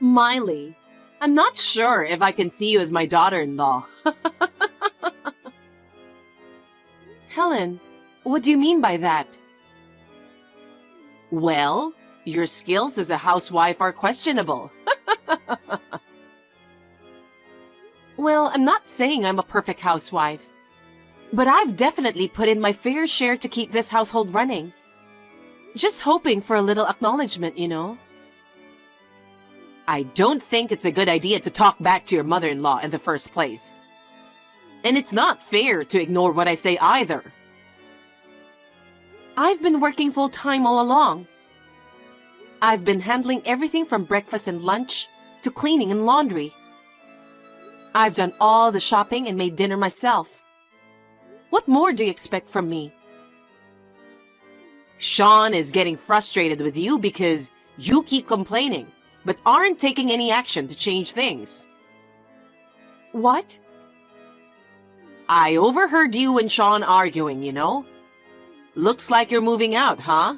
Miley, I'm not sure if I can see you as my daughter-in-law. Helen, what do you mean by that? Well, your skills as a housewife are questionable. Well, I'm not saying I'm a perfect housewife, but I've definitely put in my fair share to keep this household running. Just hoping for a little acknowledgement. I don't think it's a good idea to talk back to your mother-in-law in the first place. And it's not fair to ignore what I say either. I've been working full-time all along. I've been handling everything from breakfast and lunch to cleaning and laundry. I've done all the shopping and made dinner myself. What more do you expect from me? Sean is getting frustrated with you because you keep complaining, but aren't taking any action to change things. What? I overheard you and Sean arguing. Looks like you're moving out, huh?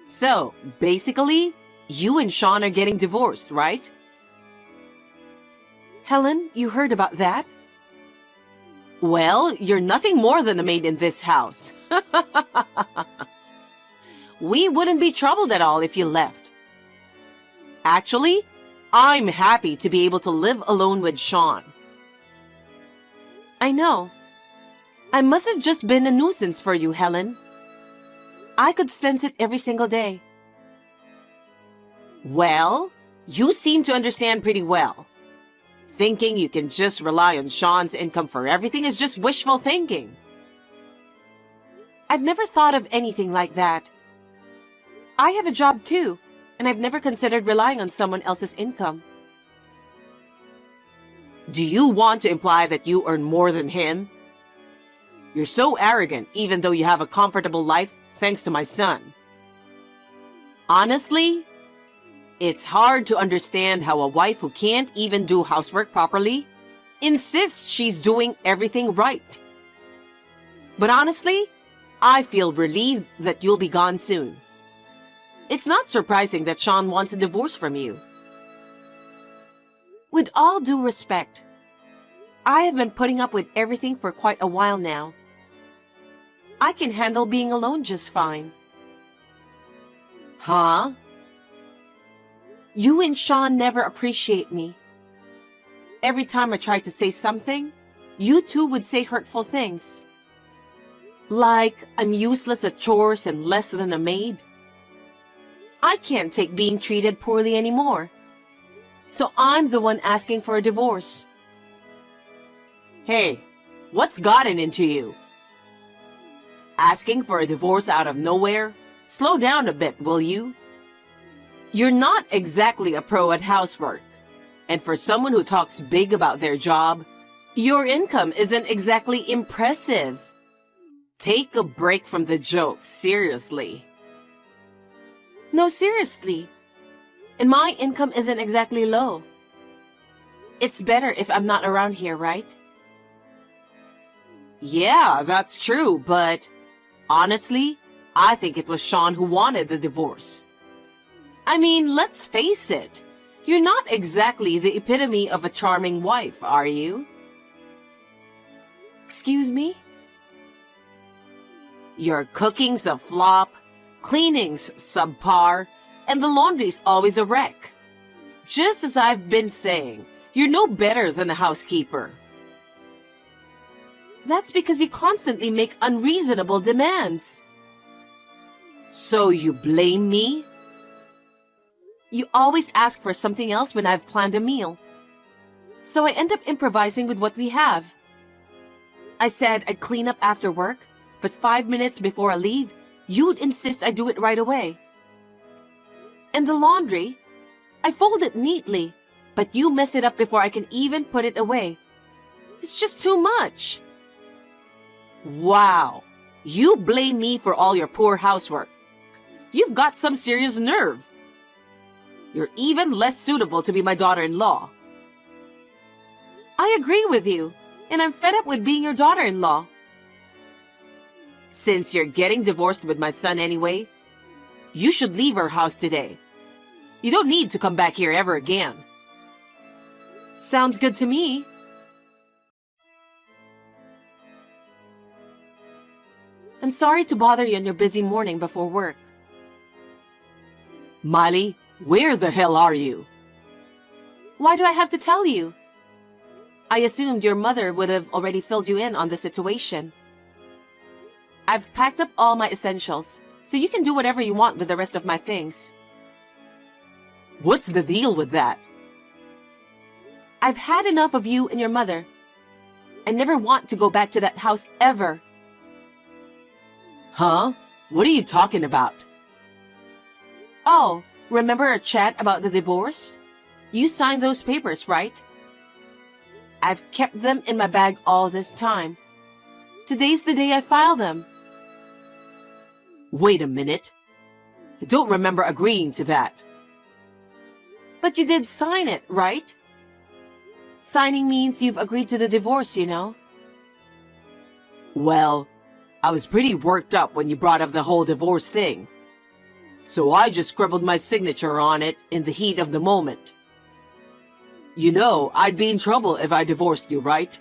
So, basically, you and Sean are getting divorced, right? Helen, you heard about that? Well, you're nothing more than a maid in this house. We wouldn't be troubled at all if you left. Actually, I'm happy to be able to live alone with Sean. I know. I must have just been a nuisance for you, Helen. I could sense it every single day. Well, you seem to understand pretty well. Thinking you can just rely on Sean's income for everything is just wishful thinking. I've never thought of anything like that. I have a job too, and I've never considered relying on someone else's income. Do you want to imply that you earn more than him? You're so arrogant, even though you have a comfortable life thanks to my son. Honestly, it's hard to understand how a wife who can't even do housework properly insists she's doing everything right. But honestly, I feel relieved that you'll be gone soon. It's not surprising that Sean wants a divorce from you. With all due respect, I have been putting up with everything for quite a while now. I can handle being alone just fine. Huh? You and Sean never appreciate me. Every time I try to say something, you two would say hurtful things. Like I'm useless at chores and less than a maid. I can't take being treated poorly anymore. So I'm the one asking for a divorce. Hey, what's gotten into you? Asking for a divorce out of nowhere? Slow down a bit, will you? You're not exactly a pro at housework. And for someone who talks big about their job, your income isn't exactly impressive. Take a break from the jokes, seriously. No, seriously. And my income isn't exactly low. It's better if I'm not around here, right? Yeah, that's true, but honestly, I think it was Sean who wanted the divorce. I mean, let's face it. You're not exactly the epitome of a charming wife, are you? Excuse me? Your cooking's a flop, cleaning's subpar, and the laundry's always a wreck. Just as I've been saying, you're no better than a housekeeper. That's because you constantly make unreasonable demands. So you blame me? You always ask for something else when I've planned a meal. So I end up improvising with what we have. I said I'd clean up after work, but 5 minutes before I leave, you'd insist I do it right away. And the laundry, I fold it neatly, but you mess it up before I can even put it away. It's just too much. Wow, you blame me for all your poor housework. You've got some serious nerve. You're even less suitable to be my daughter-in-law. I agree with you, and I'm fed up with being your daughter-in-law. Since you're getting divorced with my son anyway, you should leave our house today. You don't need to come back here ever again. Sounds good to me. I'm sorry to bother you on your busy morning before work. Miley, where the hell are you? Why do I have to tell you? I assumed your mother would have already filled you in on the situation. I've packed up all my essentials, so you can do whatever you want with the rest of my things. What's the deal with that? I've had enough of you and your mother. I never want to go back to that house ever. Huh? What are you talking about? Oh, remember our chat about the divorce? You signed those papers, right? I've kept them in my bag all this time. Today's the day I file them. Wait a minute. I don't remember agreeing to that. But you did sign it, right? Signing means you've agreed to the divorce, you know. Well, I was pretty worked up when you brought up the whole divorce thing. So I just scribbled my signature on it in the heat of the moment. You know, I'd be in trouble if I divorced you, right?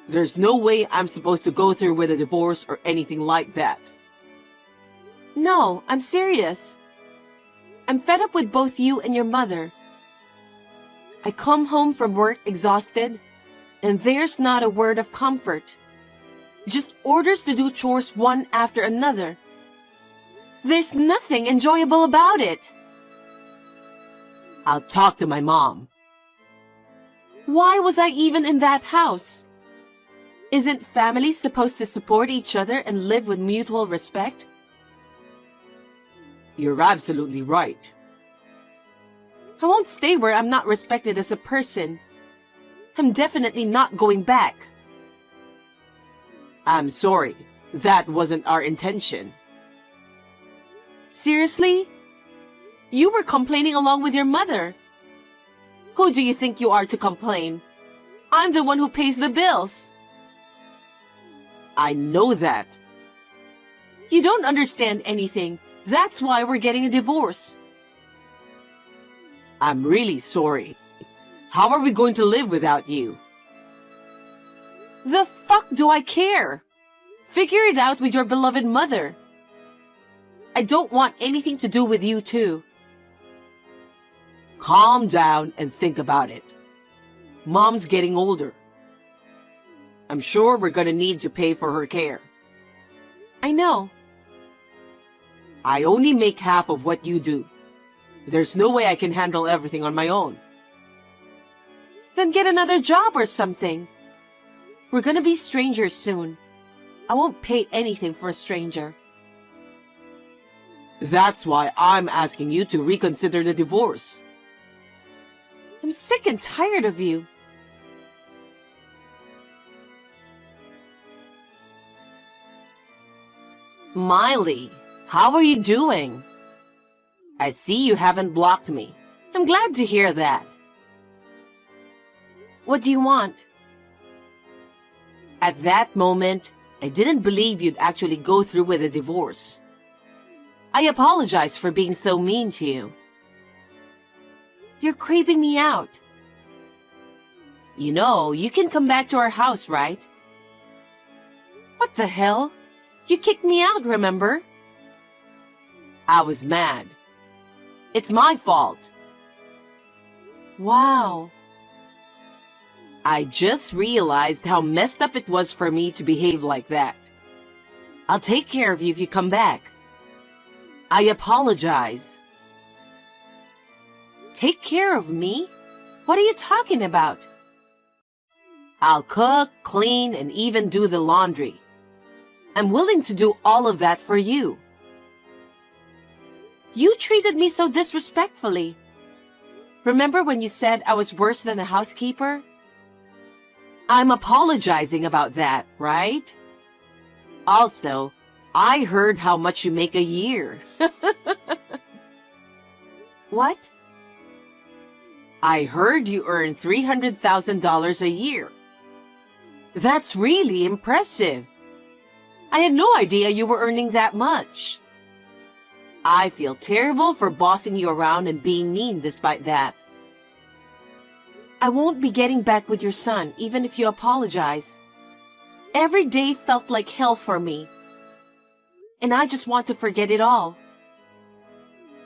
There's no way I'm supposed to go through with a divorce or anything like that. No, I'm serious. I'm fed up with both you and your mother. I come home from work exhausted, and there's not a word of comfort. Just orders to do chores one after another. There's nothing enjoyable about it. I'll talk to my mom. Why was I even in that house? Isn't family supposed to support each other and live with mutual respect? You're absolutely right. I won't stay where I'm not respected as a person. I'm definitely not going back. I'm sorry. That wasn't our intention. Seriously? You were complaining along with your mother. Who do you think you are to complain? I'm the one who pays the bills. I know that. You don't understand anything. That's why we're getting a divorce. I'm really sorry. How are we going to live without you? The fuck do I care? Figure it out with your beloved mother. I don't want anything to do with you too. Calm down and think about it. Mom's getting older. I'm sure we're gonna need to pay for her care. I know. I only make half of what you do. There's no way I can handle everything on my own. Then get another job or something. We're gonna be strangers soon. I won't pay anything for a stranger. That's why I'm asking you to reconsider the divorce. I'm sick and tired of you. Miley, how are you doing? I see you haven't blocked me. I'm glad to hear that. What do you want? At that moment, I didn't believe you'd actually go through with a divorce. I apologize for being so mean to you. You're creeping me out. You know, you can come back to our house, right? What the hell? You kicked me out, remember? I was mad. It's my fault. Wow. I just realized how messed up it was for me to behave like that. I'll take care of you if you come back. I apologize. Take care of me? What are you talking about? I'll cook, clean, and even do the laundry. I'm willing to do all of that for you. You treated me so disrespectfully. Remember when you said I was worse than a housekeeper? I'm apologizing about that, right? Also, I heard how much you make a year. What? I heard you earn $300,000 a year. That's really impressive. I had no idea you were earning that much. I feel terrible for bossing you around and being mean despite that. I won't be getting back with your son even if you apologize. Every day felt like hell for me. And I just want to forget it all.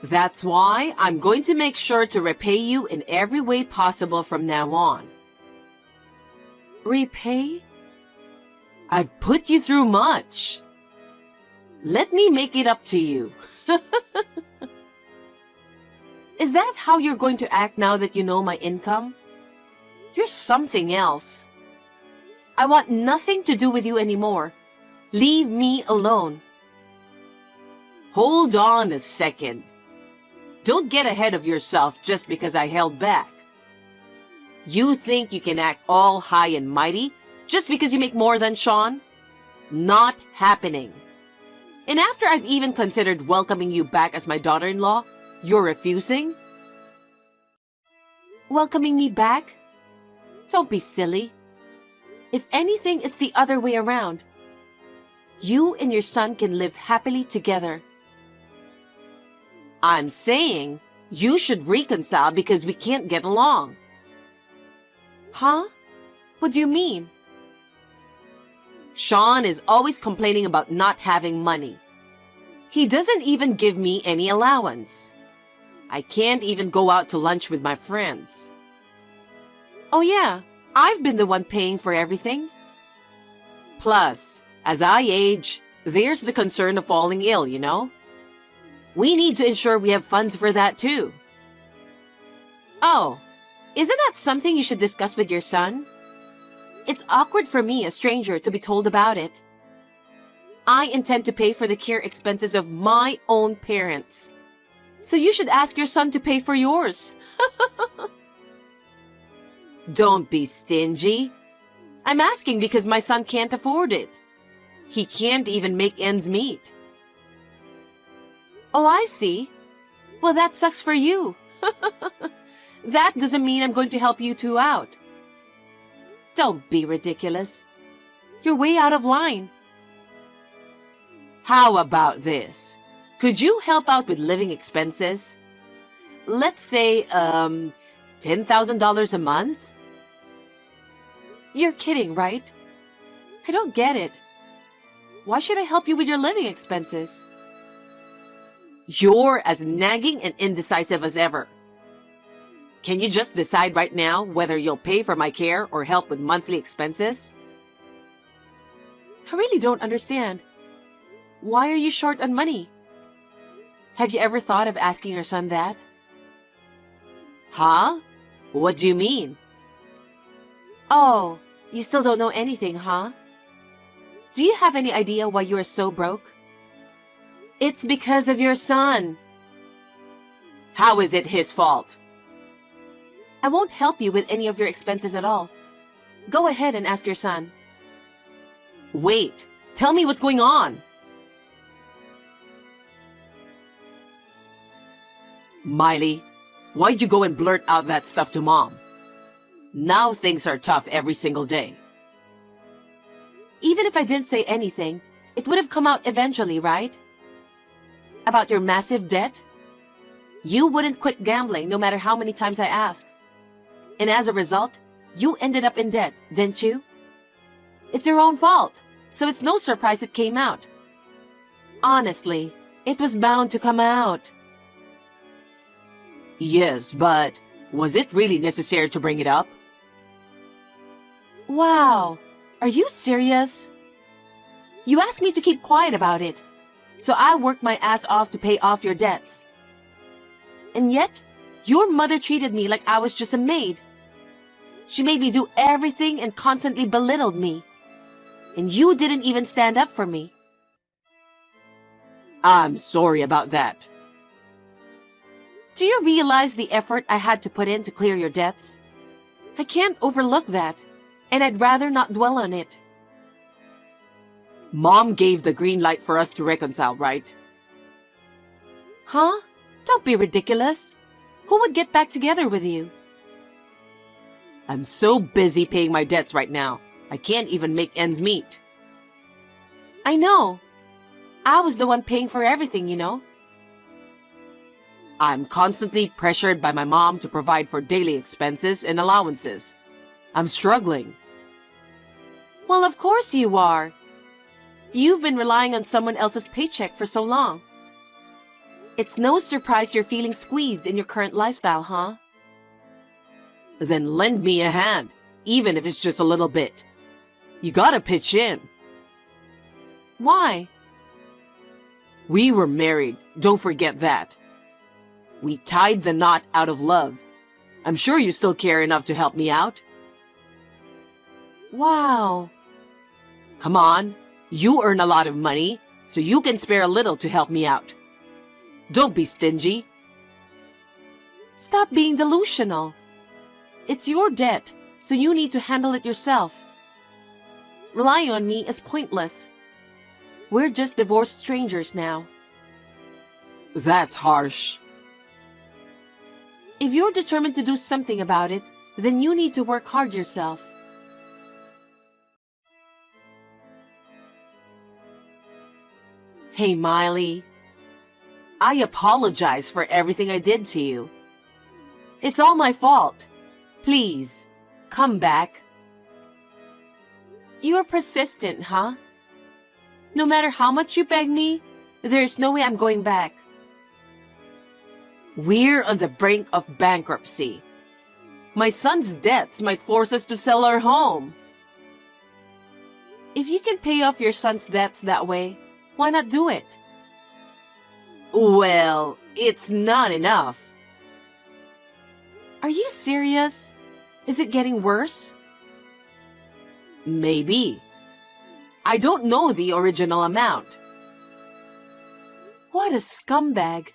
That's why I'm going to make sure to repay you in every way possible from now on. Repay? I've put you through much. Let me make it up to you. Is that how you're going to act now that you know my income? You're something else. I want nothing to do with you anymore. Leave me alone. Hold on a second. Don't get ahead of yourself just because I held back. You think you can act all high and mighty just because you make more than Sean? Not happening. And after I've even considered welcoming you back as my daughter-in-law, you're refusing? Welcoming me back? Don't be silly. If anything, it's the other way around. You and your son can live happily together. I'm saying you should reconcile because we can't get along. Huh? What do you mean? Sean is always complaining about not having money. He doesn't even give me any allowance. I can't even go out to lunch with my friends. Oh yeah, I've been the one paying for everything. Plus, as I age, there's the concern of falling ill, you know? We need to ensure we have funds for that too. Oh, isn't that something you should discuss with your son? It's awkward for me, a stranger, to be told about it. I intend to pay for the care expenses of my own parents. So you should ask your son to pay for yours. Don't be stingy. I'm asking because my son can't afford it. He can't even make ends meet. Oh, I see. Well, that sucks for you. That doesn't mean I'm going to help you two out. Don't be ridiculous. You're way out of line. How about this? Could you help out with living expenses? Let's say, $10,000 a month? You're kidding, right? I don't get it. Why should I help you with your living expenses? You're as nagging and indecisive as ever. Can you just decide right now whether you'll pay for my care or help with monthly expenses? I really don't understand. Why are you short on money? Have you ever thought of asking your son that? Huh? What do you mean? Oh, you still don't know anything, huh? Do you have any idea why you are so broke? It's because of your son. How is it his fault? I won't help you with any of your expenses at all. Go ahead and ask your son. Wait, tell me what's going on. Miley, why'd you go and blurt out that stuff to Mom? Now things are tough every single day. Even if I didn't say anything, it would have come out eventually, right? About your massive debt? You wouldn't quit gambling no matter how many times I asked. And as a result, you ended up in debt, didn't you? It's your own fault, so it's no surprise it came out. Honestly, it was bound to come out. Yes, but was it really necessary to bring it up? Wow, are you serious? You asked me to keep quiet about it, so I worked my ass off to pay off your debts. And yet, your mother treated me like I was just a maid. She made me do everything and constantly belittled me. And you didn't even stand up for me. I'm sorry about that. Do you realize the effort I had to put in to clear your debts? I can't overlook that, and I'd rather not dwell on it. Mom gave the green light for us to reconcile, right? Huh? Don't be ridiculous. Who would get back together with you? I'm so busy paying my debts right now. I can't even make ends meet. I know. I was the one paying for everything, you know. I'm constantly pressured by my mom to provide for daily expenses and allowances. I'm struggling. Well, of course you are. You've been relying on someone else's paycheck for so long. It's no surprise you're feeling squeezed in your current lifestyle, huh? Then lend me a hand, even if it's just a little bit. You gotta pitch in. Why? We were married, don't forget that. We tied the knot out of love. I'm sure you still care enough to help me out. Wow. Come on, you earn a lot of money, so you can spare a little to help me out. Don't be stingy. Stop being delusional. It's your debt, so you need to handle it yourself. Relying on me is pointless. We're just divorced strangers now. That's harsh. If you're determined to do something about it, then you need to work hard yourself. Hey, Miley. I apologize for everything I did to you. It's all my fault. Please, come back. You're persistent, huh? No matter how much you beg me, there's no way I'm going back. We're on the brink of bankruptcy. My son's debts might force us to sell our home. If you can pay off your son's debts that way, why not do it? Well, it's not enough. Are you serious? Is it getting worse? Maybe. I don't know the original amount. What a scumbag.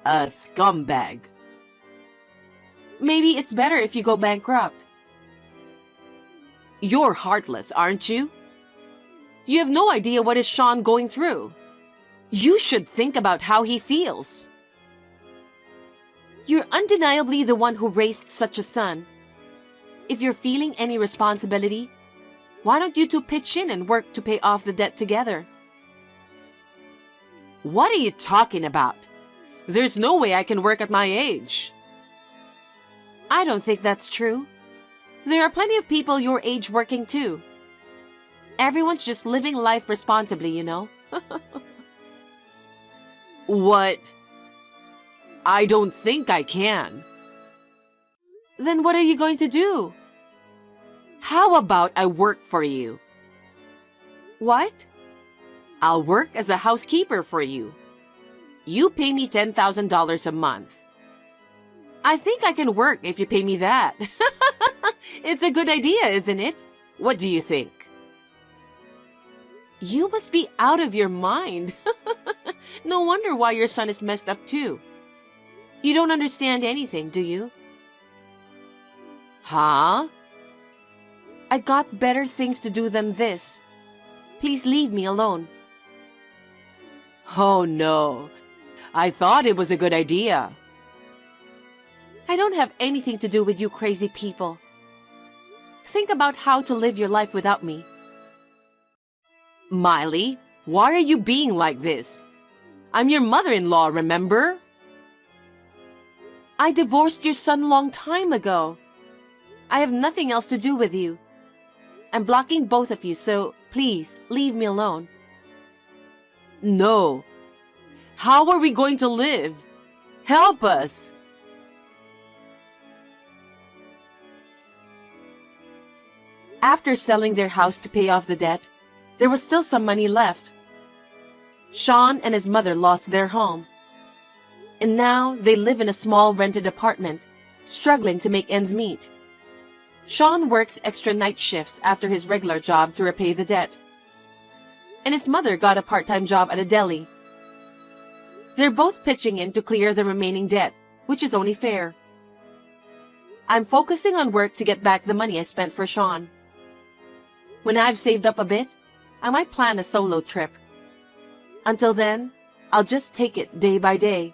A scumbag. Maybe it's better if you go bankrupt. You're heartless, aren't you? You have no idea what is Sean going through. You should think about how he feels. You're undeniably the one who raised such a son. If you're feeling any responsibility, why don't you two pitch in and work to pay off the debt together? What are you talking about? There's no way I can work at my age. I don't think that's true. There are plenty of people your age working too. Everyone's just living life responsibly, you know. What? I don't think I can. Then what are you going to do? How about I work for you? What? I'll work as a housekeeper for you. You pay me $10,000 a month. I think I can work if you pay me that. It's a good idea, isn't it? What do you think? You must be out of your mind. No wonder why your son is messed up too. You don't understand anything, do you? Huh? I got better things to do than this. Please leave me alone. Oh no. I thought it was a good idea. I don't have anything to do with you crazy people. Think about how to live your life without me. Miley, why are you being like this? I'm your mother-in-law, remember? I divorced your son a long time ago. I have nothing else to do with you. I'm blocking both of you, so please leave me alone. No. How are we going to live? Help us. After selling their house to pay off the debt, there was still some money left. Sean and his mother lost their home. And now they live in a small rented apartment, struggling to make ends meet. Sean works extra night shifts after his regular job to repay the debt. And his mother got a part-time job at a deli. They're both pitching in to clear the remaining debt, which is only fair. I'm focusing on work to get back the money I spent for Sean. When I've saved up a bit, I might plan a solo trip. Until then, I'll just take it day by day.